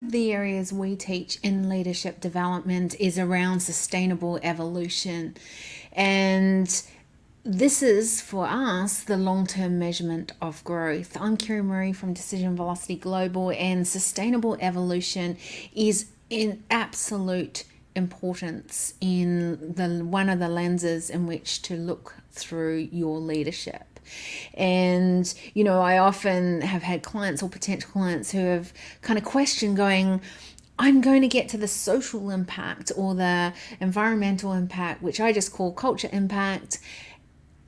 The areas we teach in leadership development is around sustainable evolution. And this is for us the long-term measurement of growth. I'm Kira Marie from Decision Velocity Global, and sustainable evolution is in absolute importance in the one of the lenses in which to look through your leadership. And, I often have had clients or potential clients who have kind of questioned going, I'm going to get to the social impact or the environmental impact, which I just call culture impact.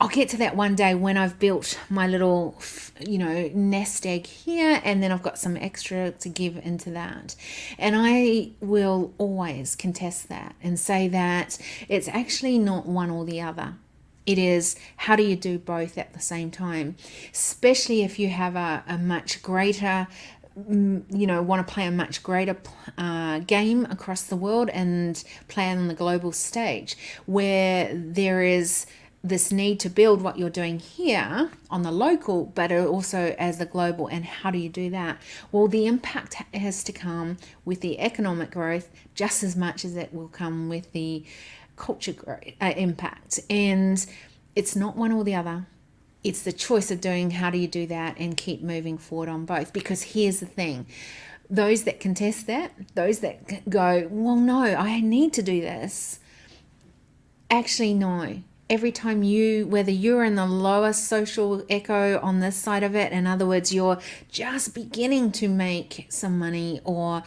I'll get to that one day when I've built my little, nest egg here, and then I've got some extra to give into that. And I will always contest that and say that it's actually not one or the other. It is, how do you do both at the same time? Especially if you have a much greater, want to play a much greater game across the world and play on the global stage, where there is this need to build what you're doing here on the local, but also as the global. And how do you do that? Well, the impact has to come with the economic growth just as much as it will come with the culture growth, impact. And it's not one or the other. It's the choice of doing how do you do that and keep moving forward on both. Because here's the thing, those that contest that, those that go, well, no, I need to do this, actually no. Every time whether you're in the lower social echo on this side of it, in other words, you're just beginning to make some money or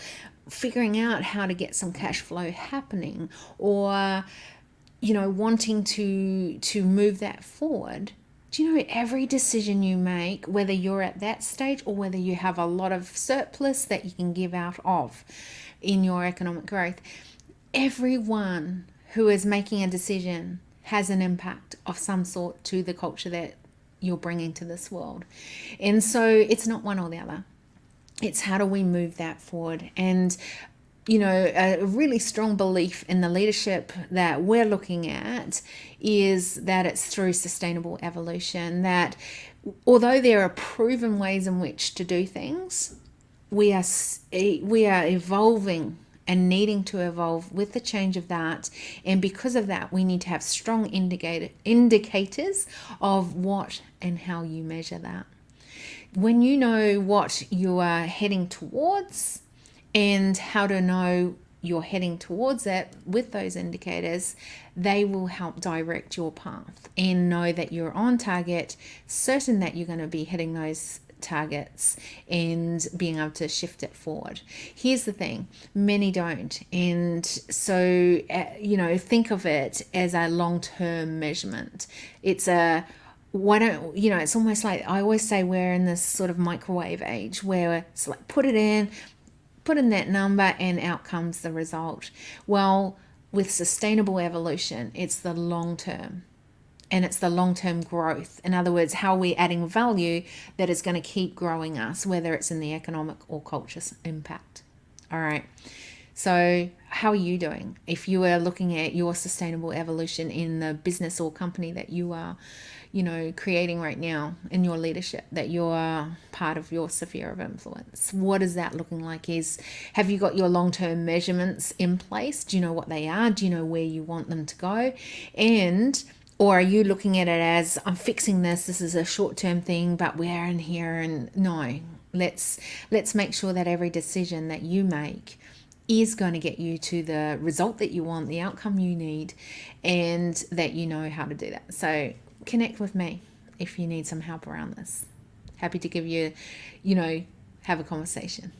figuring out how to get some cash flow happening, or wanting to move that forward, do you know every decision you make, whether you're at that stage or whether you have a lot of surplus that you can give out of in your economic growth, everyone who is making a decision has an impact of some sort to the culture that you're bringing to this world. And so it's not one or the other. It's how do we move that forward? And, a really strong belief in the leadership that we're looking at is that it's through sustainable evolution, that although there are proven ways in which to do things, we are evolving and needing to evolve with the change of that. And because of that, we need to have strong indicators of what and how you measure that. When you know what you are heading towards and how to know you're heading towards it with those indicators, they will help direct your path and know that you're on target, certain that you're going to be hitting those targets and being able to shift it forward. Here's the thing, many don't. And so, think of it as a long-term measurement. It's it's almost like I always say we're in this sort of microwave age where it's like put in that number and out comes the result. Well, with sustainable evolution, it's the long term. And it's the long-term growth. In other words, how we're adding value that is going to keep growing us, whether it's in the economic or culture impact. All right. So how are you doing? If you are looking at your sustainable evolution in the business or company that you are, creating right now in your leadership, that you're part of your sphere of influence, what is that looking like? Have you got your long-term measurements in place? Do you know what they are? Do you know where you want them to go? Or are you looking at it as, I'm fixing this is a short-term thing, but we're in here, and no, let's make sure that every decision that you make is going to get you to the result that you want, the outcome you need, and that you know how to do that. So connect with me if you need some help around this. Happy to give you, have a conversation.